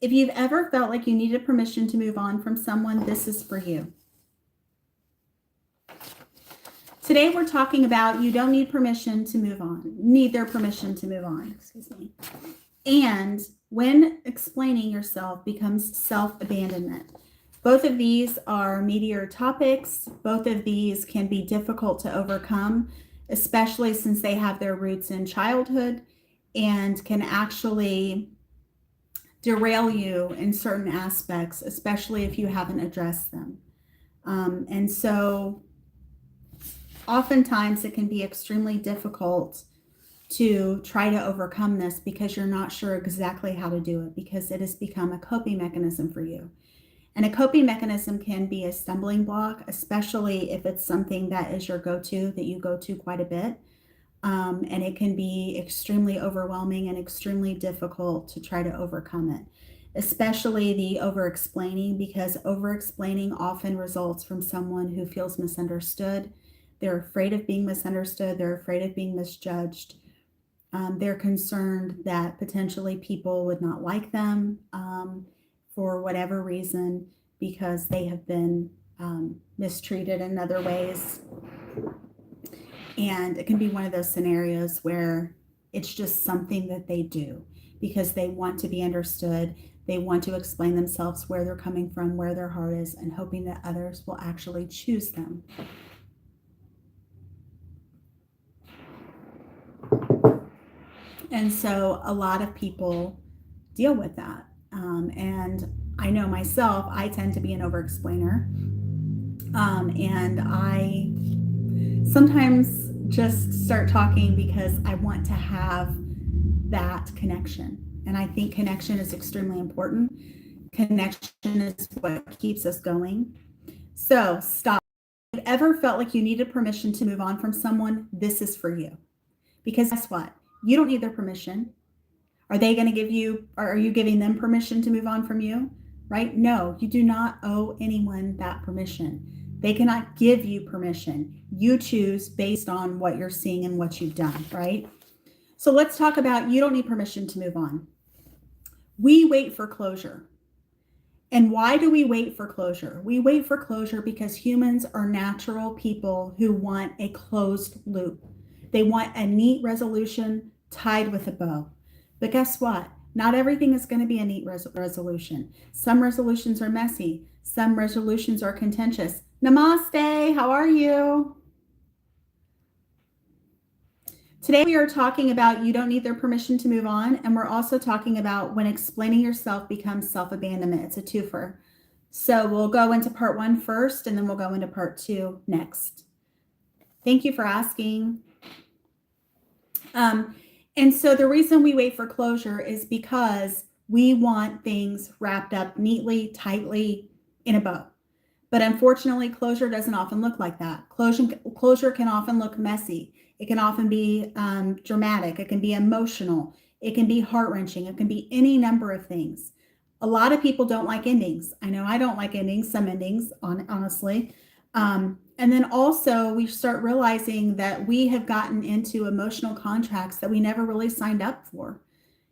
If you've ever felt like you needed permission to move on from someone, this is for you. Today we're talking about you don't need permission to move on, need their permission to move on, excuse me. And when explaining yourself becomes self-abandonment. Both of these are meatier topics. Both of these can be difficult to overcome, especially since they have their roots in childhood and can actually derail you in certain aspects, especially if you haven't addressed them. And so oftentimes it can be extremely difficult to try to overcome this because you're not sure exactly how to do it, because it has become a coping mechanism for you. And a coping mechanism can be a stumbling block, especially if it's something that is your go-to, that you go to quite a bit. And it can be extremely overwhelming and extremely difficult to try to overcome it, especially the over-explaining, because over-explaining often results from someone who feels misunderstood. They're afraid of being misunderstood. They're afraid of being misjudged. They're concerned that potentially people would not like them for whatever reason because they have been mistreated in other ways. And it can be one of those scenarios where it's just something that they do because they want to be understood. They want to explain themselves, where they're coming from, where their heart is, and hoping that others will actually choose them. And so a lot of people deal with that. And I know myself, I tend to be an over-explainer. And I sometimes just start talking because I want to have that connection. And I think connection is extremely important. Connection is what keeps us going. So stop. If you ever felt like you needed permission to move on from someone, this is for you. Because guess what? You don't need their permission. Are they going to give you, or are you giving them permission to move on from you? Right? No, you do not owe anyone that permission. They cannot give you permission. You choose based on what you're seeing and what you've done, right? So let's talk about you don't need permission to move on. We wait for closure. And why do we wait for closure? We wait for closure because humans are natural people who want a closed loop. They want a neat resolution tied with a bow. But guess what? Not everything is going to be a neat resolution. Some resolutions are messy. Some resolutions are contentious. Namaste, how are you? Today we are talking about you don't need their permission to move on. And we're also talking about when explaining yourself becomes self-abandonment. It's a twofer. So we'll go into part 1 first, and then we'll go into part 2 next. Thank you for asking. And so the reason we wait for closure is because we want things wrapped up neatly, tightly in a bow. But unfortunately, closure doesn't often look like that. Closure can often look messy. It can often be dramatic. It can be emotional. It can be heart-wrenching. It can be any number of things. A lot of people don't like endings. I know I don't like endings, some endings, honestly. And then also we start realizing that we have gotten into emotional contracts that we never really signed up for.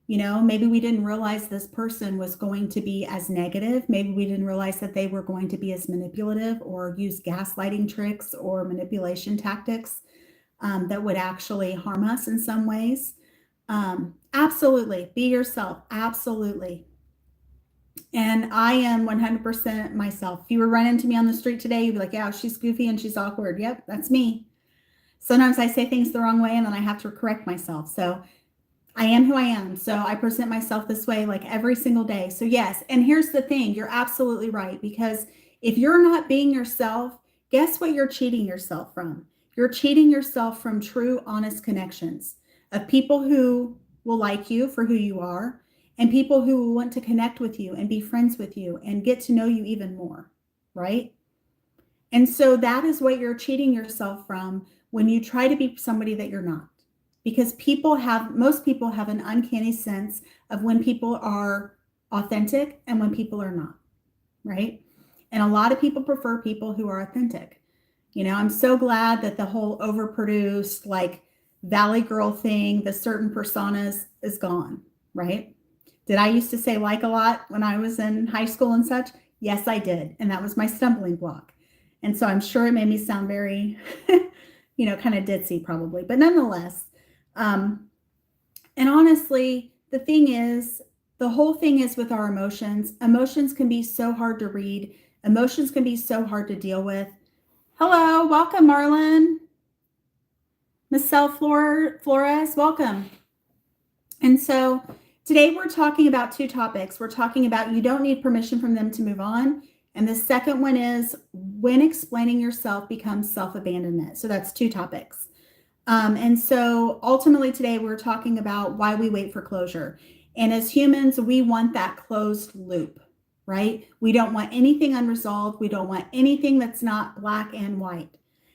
You know, maybe we didn't realize this person was going to be as negative. Maybe we didn't realize that they were going to be as manipulative or use gaslighting tricks or manipulation tactics that would actually harm us in some ways. Absolutely. Be yourself. Absolutely. And I am 100% myself. If you were running into me on the street today, you'd be like, yeah, she's goofy and she's awkward. Yep, that's me. Sometimes I say things the wrong way and then I have to correct myself. So I am who I am. So I present myself this way like every single day. So yes, and here's the thing. You're absolutely right. Because if you're not being yourself, guess what you're cheating yourself from? You're cheating yourself from true, honest connections of people who will like you for who you are, and people who will want to connect with you and be friends with you and get to know you even more, right? And so that is what you're cheating yourself from when you try to be somebody that you're not. Because most people have an uncanny sense of when people are authentic and when people are not, right? And a lot of people prefer people who are authentic. You know, I'm so glad that the whole overproduced, like Valley Girl thing, the certain personas is gone, right? Did I used to say like a lot when I was in high school and such? Yes, I did. And that was my stumbling block. And so I'm sure it made me sound very, kind of ditzy probably, but nonetheless. And honestly, the whole thing is with our emotions. Emotions can be so hard to read. Emotions can be so hard to deal with. Hello, welcome, Marlon. Miss Flores, welcome. And so today we're talking about two topics. We're talking about you don't need permission from them to move on. And the second one is when explaining yourself becomes self-abandonment. So that's two topics. And so ultimately today we're talking about why we wait for closure. And as humans, we want that closed loop, right? We don't want anything unresolved. We don't want anything that's not black and white.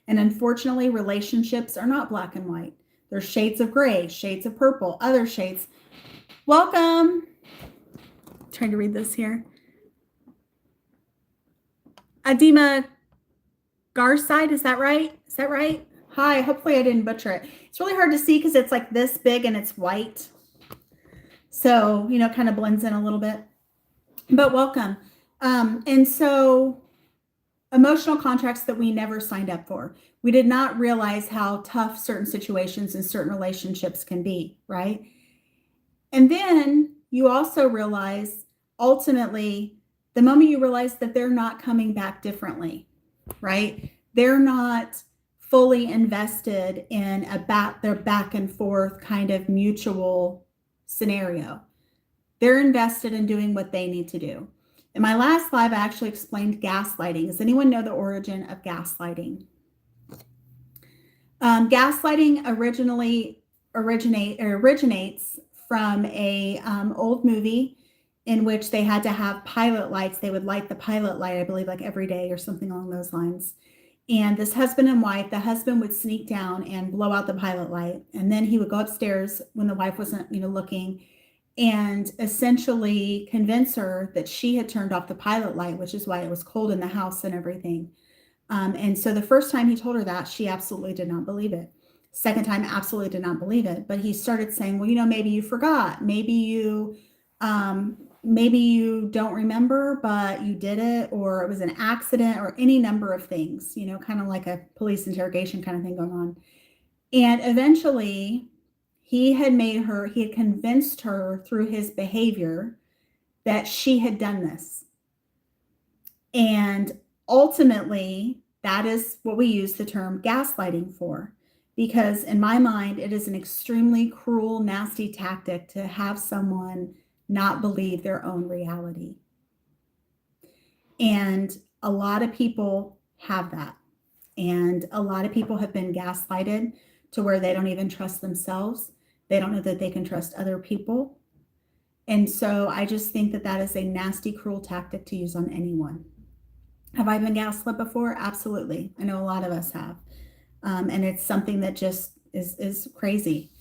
And unfortunately, relationships are not black and white. There's shades of gray, shades of purple, other shades. Welcome. Trying to read this here. Adima Garside, is that right? Is that right? Hi, hopefully I didn't butcher it. It's really hard to see because it's like this big and it's white. So, kind of blends in a little bit. But welcome. And so emotional contracts that we never signed up for. We did not realize how tough certain situations and certain relationships can be, right? And then you also realize, ultimately, the moment you realize that they're not coming back differently, right? They're not fully invested in their back and forth kind of mutual scenario. They're invested in doing what they need to do. In my last live, I actually explained gaslighting. Does anyone know the origin of gaslighting? Gaslighting originates from a old movie in which they had to have pilot lights. They would light the pilot light, I believe, like every day or something along those lines. And this husband and wife, the husband would sneak down and blow out the pilot light. And then he would go upstairs when the wife wasn't, looking, and essentially convince her that she had turned off the pilot light, which is why it was cold in the house and everything. And so the first time he told her that, she absolutely did not believe it. Second time, absolutely did not believe it. But he started saying, well, maybe you forgot. Maybe you don't remember, but you did it, or it was an accident, or any number of things, kind of like a police interrogation kind of thing going on. And eventually he had convinced her through his behavior that she had done this. And ultimately, that is what we use the term gaslighting for, because in my mind, it is an extremely cruel, nasty tactic to have someone not believe their own reality. And a lot of people have that. And a lot of people have been gaslighted to where they don't even trust themselves. They don't know that they can trust other people. And so I just think that that is a nasty, cruel tactic to use on anyone. Have I been gaslit before? Absolutely. I know a lot of us have. And it's something that just is crazy.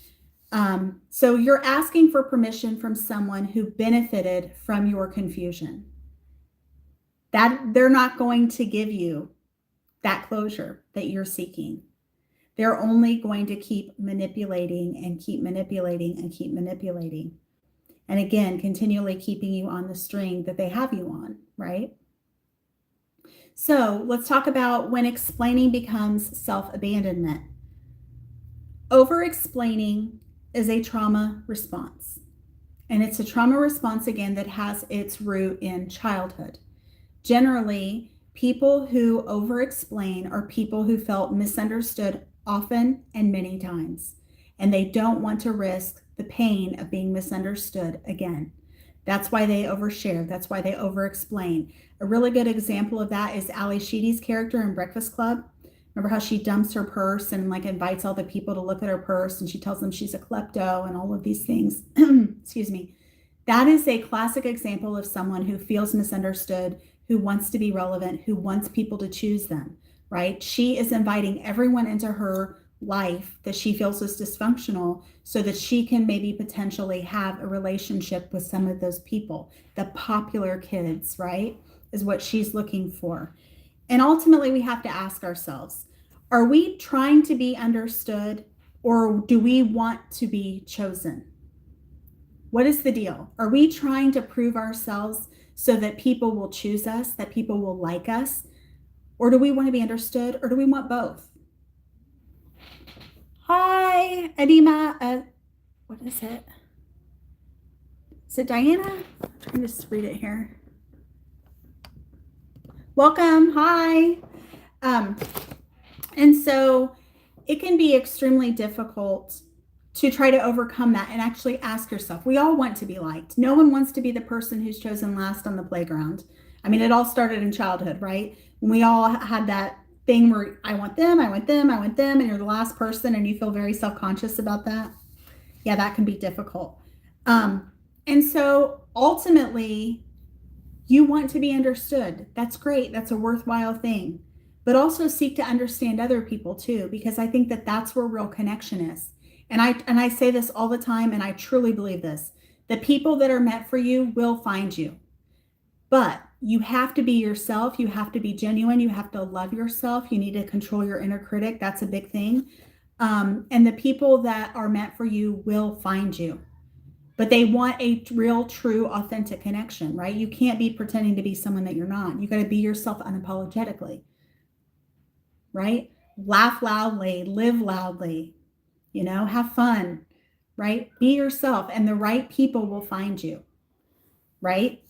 So you're asking for permission from someone who benefited from your confusion. That they're not going to give you that closure that you're seeking. They're only going to keep manipulating and keep manipulating and keep manipulating. And again, continually keeping you on the string that they have you on, right? So let's talk about when explaining becomes self-abandonment. Over-explaining is a trauma response. And it's a trauma response, again, that has its root in childhood. Generally, people who over-explain are people who felt misunderstood often and many times, and they don't want to risk the pain of being misunderstood again. That's why they overshare. That's why they over-explain. A really good example of that is Ali Sheedy's character in Breakfast Club. Remember how she dumps her purse and invites all the people to look at her purse, and she tells them she's a klepto and all of these things. Excuse me. That is a classic example of someone who feels misunderstood, who wants to be relevant, who wants people to choose them, right? She is inviting everyone into her life that she feels is dysfunctional so that she can maybe potentially have a relationship with some of those people. The popular kids, right, is what she's looking for. And ultimately, we have to ask ourselves, are we trying to be understood, or do we want to be chosen? What is the deal? Are we trying to prove ourselves so that people will choose us, that people will like us? Or do we want to be understood, or do we want both? Hi, Adima. What is it? Is it Diana? I'm trying to read it here. Welcome. Hi. And so it can be extremely difficult to try to overcome that and actually ask yourself. We all want to be liked. No one wants to be the person who's chosen last on the playground. I mean, it all started in childhood, right? When we all had that thing where I want them, I want them, I want them, and you're the last person and you feel very self-conscious about that. Yeah, that can be difficult. And so ultimately, you want to be understood. That's great. That's a worthwhile thing. But also seek to understand other people too, because I think that that's where real connection is. And I say this all the time, and I truly believe this. The people that are meant for you will find you. But you have to be yourself. You have to be genuine. You have to love yourself. You need to control your inner critic. That's a big thing. And the people that are meant for you will find you. But they want a real, true, authentic connection, right? You can't be pretending to be someone that you're not. You got to be yourself unapologetically, right? Laugh loudly, live loudly, have fun, right? Be yourself, and the right people will find you, right?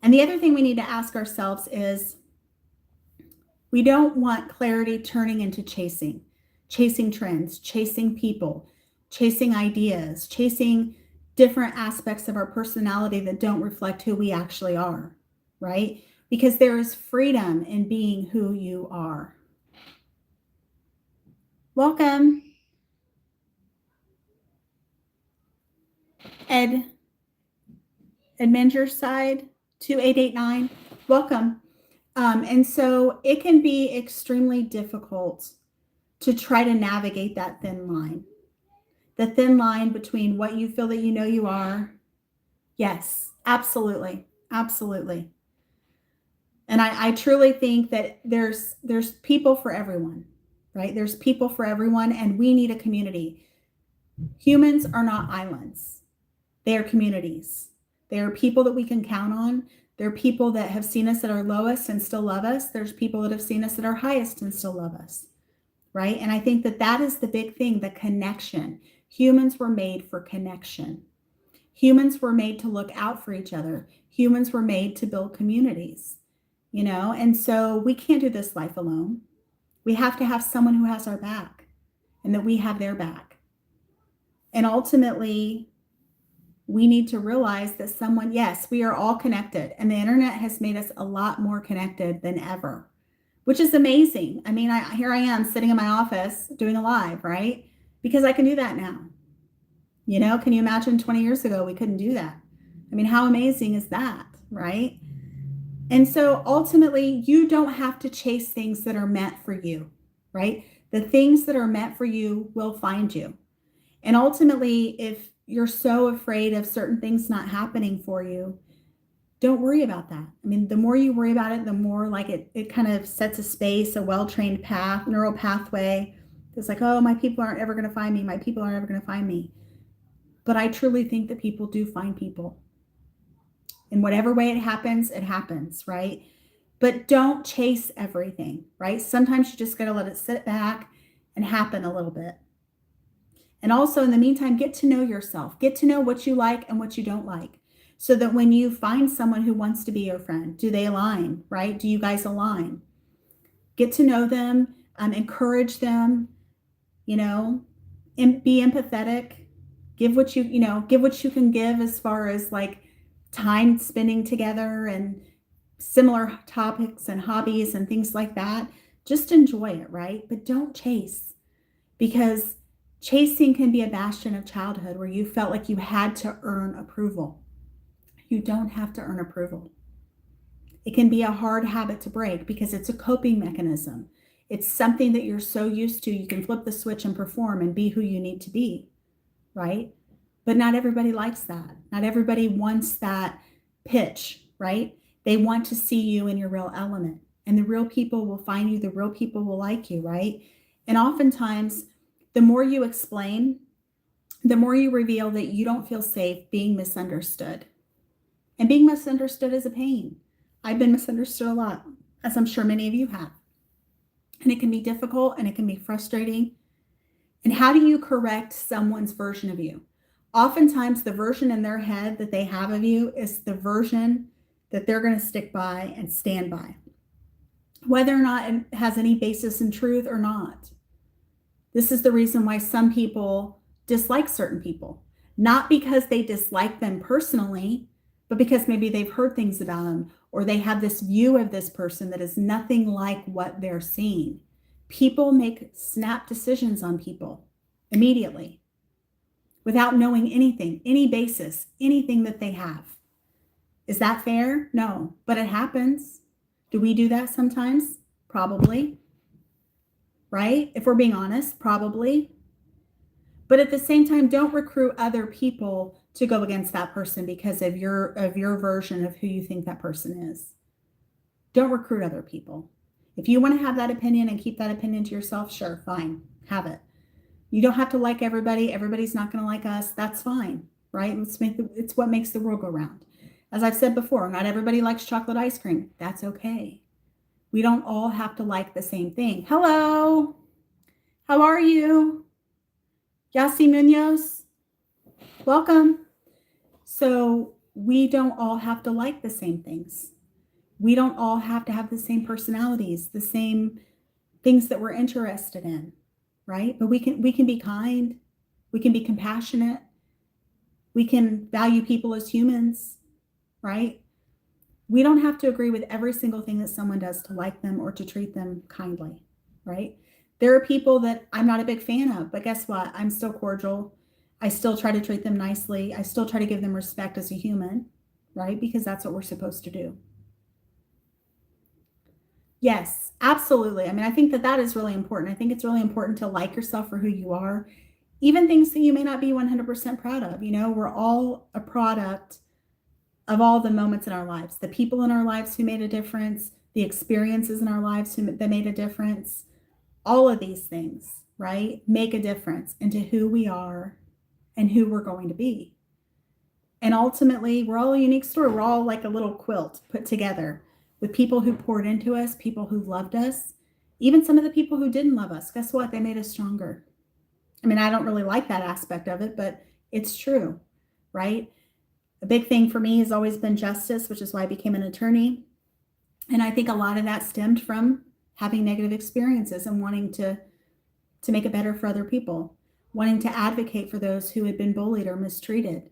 And the other thing we need to ask ourselves is, we don't want clarity turning into chasing trends, chasing people, chasing ideas, chasing different aspects of our personality that don't reflect who we actually are, right? Because there is freedom in being who you are. Welcome, Edminger side 2889. Welcome. And so it can be extremely difficult to try to navigate that thin line. The thin line between what you feel that you are. Yes, absolutely. Absolutely. And I truly think that there's people for everyone, right? There's people for everyone, and we need a community. Humans are not islands. They are communities. They are people that we can count on. There are people that have seen us at our lowest and still love us. There's people that have seen us at our highest and still love us, right? And I think that that is the big thing, the connection. Humans were made for connection. Humans were made to look out for each other. Humans were made to build communities, and so we can't do this life alone. We have to have someone who has our back, and that we have their back. And ultimately, we need to realize that yes, we are all connected, and the internet has made us a lot more connected than ever, which is amazing. I mean, here I am sitting in my office doing a live, right? Because I can do that now. Can you imagine 20 years ago, we couldn't do that? I mean, how amazing is that, right? And so ultimately, you don't have to chase things that are meant for you, right? The things that are meant for you will find you. And ultimately, if you're so afraid of certain things not happening for you, don't worry about that. I mean, the more you worry about it, the more like it kind of sets a space, a well-trained path, neural pathway. It's like, oh, my people aren't ever going to find me. My people aren't ever going to find me. But I truly think that people do find people. In whatever way it happens, right? But don't chase everything, right? Sometimes you just got to let it sit back and happen a little bit. And also in the meantime, get to know yourself, get to know what you like and what you don't like. So that when you find someone who wants to be your friend, do they align, right? Do you guys align? Get to know them, encourage them, and be empathetic. Give what you can give as far as like time spending together and similar topics and hobbies and things like that. Just enjoy it, right? But don't chase, because chasing can be a bastion of childhood where you felt like you had to earn approval. You don't have to earn approval. It can be a hard habit to break because it's a coping mechanism. It's something that you're so used to, you can flip the switch and perform and be who you need to be, right? But not everybody likes that. Not everybody wants that pitch, right? They want to see you in your real element, and the real people will find you. The real people will like you, right? And oftentimes, the more you explain the more you reveal that you don't feel safe being misunderstood. And being misunderstood is a pain. I've been misunderstood a lot, as I'm sure many of you have. And it can be difficult and it can be frustrating. And how do you correct someone's version of you? Oftentimes, the version in their head that they have of you is the version that they're going to stick by and stand by, whether or not it has any basis in truth or not. This is the reason why some people dislike certain people, not because they dislike them personally, but because maybe they've heard things about them or they have this view of this person that is nothing like what they're seeing. People make snap decisions on people immediately without knowing anything, any basis, anything that they have. Is that fair? No, but it happens. Do we do that sometimes? Probably. Right? If we're being honest, probably. But at the same time, don't recruit other people to go against that person because of your version of who you think that person is. Don't recruit other people. If you want to have that opinion and keep that opinion to yourself, sure, fine, have it. You don't have to like everybody. Everybody's not going to like us. That's fine, right? It's what makes the world go round. As I've said before, not everybody likes chocolate ice cream. That's okay. We don't all have to like the same thing. Hello. How are you? Yasi Munoz. Welcome. So we don't all have to like the same things. We don't all have to have the same personalities, the same things that we're interested in, right? But we can be kind. We can be compassionate. We can value people as humans, right? We don't have to agree with every single thing that someone does to like them or to treat them kindly, right? There are people that I'm not a big fan of, but guess what? I'm still cordial. I still try to treat them nicely. I still try to give them respect as a human, right? Because that's what we're supposed to do. Yes, absolutely. I mean, I think that is really important. I think it's really important to like yourself for who you are, even things that you may not be 100% proud of. You know, we're all a product of all the moments in our lives, the people in our lives who made a difference, the experiences in our lives that made a difference. All of these things, right, make a difference into who we are and who we're going to be. And ultimately, we're all a unique story. We're all like a little quilt put together with people who poured into us, people who loved us, even some of the people who didn't love us. Guess what? They made us stronger. I mean, I don't really like that aspect of it, but it's true, right? A big thing for me has always been justice, which is why I became an attorney. And I think a lot of that stemmed from having negative experiences and wanting to make it better for other people, wanting to advocate for those who had been bullied or mistreated.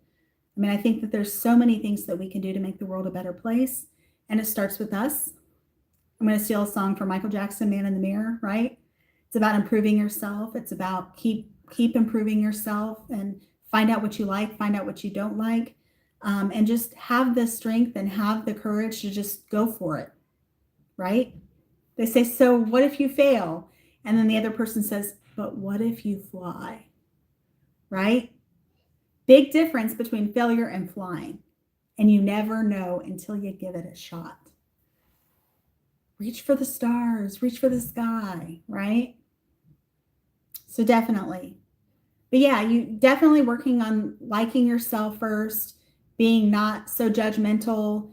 I mean, I think that there's so many things that we can do to make the world a better place. And it starts with us. I'm going to steal a song from Michael Jackson, Man in the Mirror, right? It's about improving yourself. It's about keep improving yourself and find out what you like, find out what you don't like, and just have the strength and have the courage to just go for it, right? They say, so what if you fail? And then the other person says, but what if you fly, right? Big difference between failure and flying. And you never know until you give it a shot. Reach for the stars, reach for the sky, right? So definitely. But yeah, you definitely working on liking yourself first, being not so judgmental.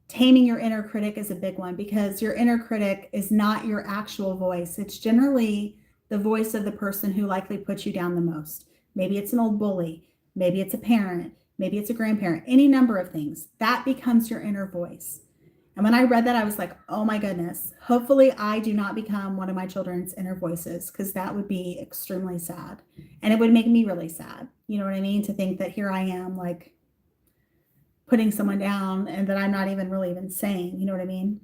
Taming your inner critic is a big one because your inner critic is not your actual voice. It's generally the voice of the person who likely puts you down the most. Maybe it's an old bully. Maybe it's a parent. Maybe it's a grandparent. Any number of things. That becomes your inner voice. And when I read that, I was like, oh my goodness. Hopefully I do not become one of my children's inner voices because that would be extremely sad. And it would make me really sad. You know what I mean? To think that here I am like putting someone down and that I'm not even really even saying, you know what I mean?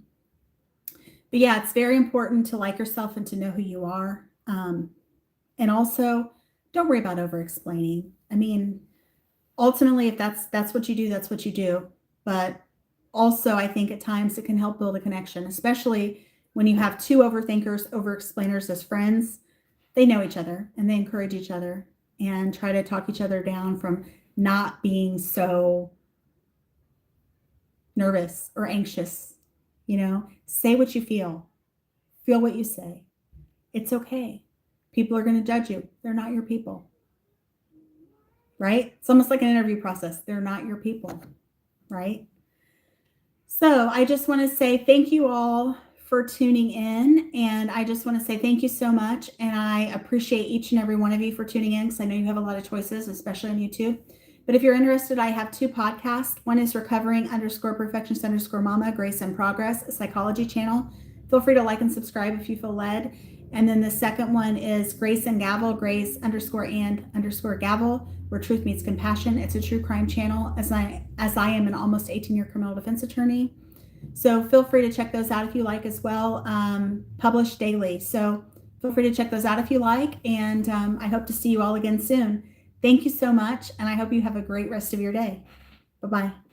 But yeah, it's very important to like yourself and to know who you are. And also don't worry about over explaining. I mean, ultimately, if that's what you do, that's what you do. But also, I think at times it can help build a connection, especially when you have two overthinkers, over-explainers as friends. They know each other and they encourage each other and try to talk each other down from not being so nervous or anxious. You know, say what you feel what you say. It's okay. People are going to judge you. They're not your people. right? It's almost like an interview process. They're not your people, right? So I just want to say thank you all for tuning in. And I just want to say thank you so much. And I appreciate each and every one of you for tuning in, because I know you have a lot of choices, especially on YouTube. But if you're interested, I have 2 podcasts. One is recovering_perfectionist_mama, Grace in Progress, a psychology channel. Feel free to like and subscribe if you feel led. And then the second one is Grace and Gavel, Grace_and_Gavel, where truth meets compassion. It's a true crime channel, as I am an almost 18-year criminal defense attorney. So feel free to check those out if you like as well. Published daily. So feel free to check those out if you like. And I hope to see you all again soon. Thank you so much. And I hope you have a great rest of your day. Bye-bye.